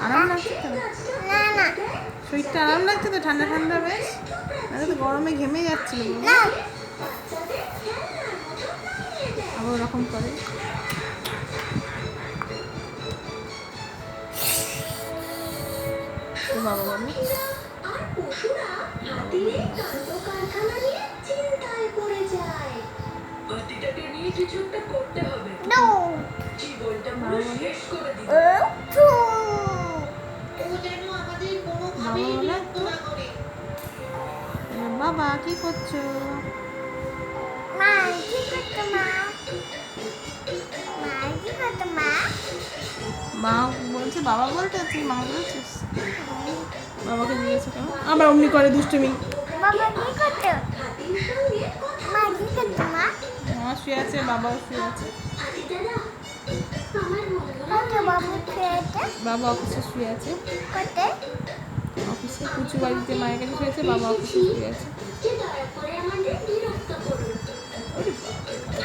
আরাম লাগছে তো? না না শরীরটা আরাম লাগছে তো? ঠান্ডা ঠান্ডা বেশ? আরে তো গরমে ঘেমে যাচ্ছিল। না আবার ওরকম করে। তো বাবা বলো। আর পশুরা হাতির খাদ্য কারখানা নিয়ে চিন্তায় পড়ে যায়। হাতিটাকে নিয়ে কিছু একটা করতে হবে। নো জীবনটা পুরো শেষ করে দিবে। ও যেন আমাদের কোনোভাবেই বিরক্ত না করে। বাবা কি করছো? মা কি করছো মা? মা কি করছো মা? মা বলছে বাবা বলতে, তুই মা বলছিস? বাবাকে জিজ্ঞেস কেন? আবার অমনি করে দুষ্টুমি। বাবা কি করছো? হাতির সঙ্গে কথা মা কি করছো মা? মা শুয়ে আছে, বাবাও শুয়ে আছে। হাতি দাদা, আমার মঙ্গল কত বাবু খেয়েছে? বাবা অফিসে শুয়ে আছে। কত? অফিসে কুচু বাড়িতে মায়ের কাছে শুয়েছে, বাবা অফিসে শুয়ে আছে। যে দয়া করে আমাদের বিরক্ত করুন।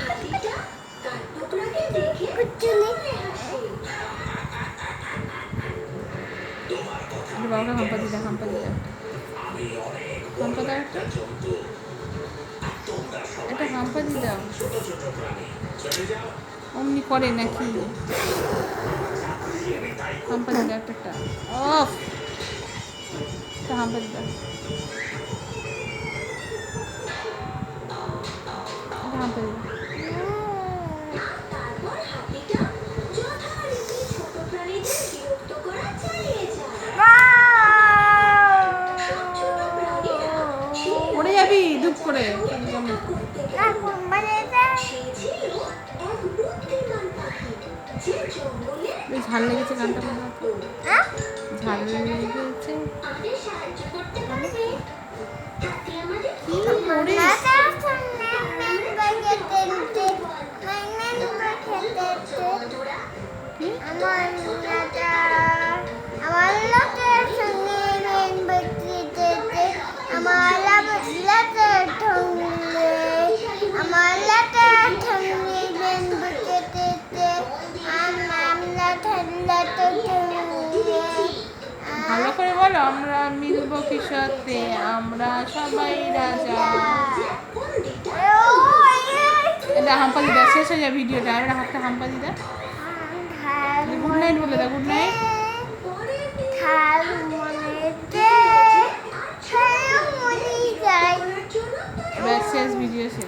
হাতিটা কাঠ টুকরাকে দেখে কুচুনি হাসে। বাবাকে হাম্পা দিদা, হাম্পা দিদা, হাম্পা দাও একটা, একটা হাম্পা দিদা। অমনি করে নাকি? হাম্পা দিদা একটা, একটা অফ, একটা হাম্পা দিদা, একটা হাম্পা দিদা। তারপর হাতিটা যথারীতি ছোট প্রাণীদের বিরক্ত করা চালিয়ে যায়। সব ছোট প্রাণীরা সেই পড়ে যাবি ধূপ করে। করতে না মানে সে ছিল এক বুদ্ধিমান পাখি যে জঙ্গলে বেশ ঝাল লেগেছে গানটা মনে হয়। ঝাল লেগেছে। আমাদের সাহায্য করতে পারবে। হাতি আমাদের কি করে? বন্ধুরা কি? আমার লোকের সঙ্গে মেন বকিতে আমার লাটের ঠঙ্গে আমার লাটের ঠঙ্গে মেন বকিতে আমরা ঠান্ডাতে ঠঙ্গে ভালো করে বলো। আমরা মিলবো কিসতে, আমরা সবাই রাজা। এটা হাম্পা দিদা, শেষ হয়ে যায় ভিডিওটা। এবার হাতটা হাম্পা দিদা, গুড নাইট বলে দাও, গুড নাইট। খাল মনেতে মনে যায় ব্যাস, শেষ ভিডিও শেষ।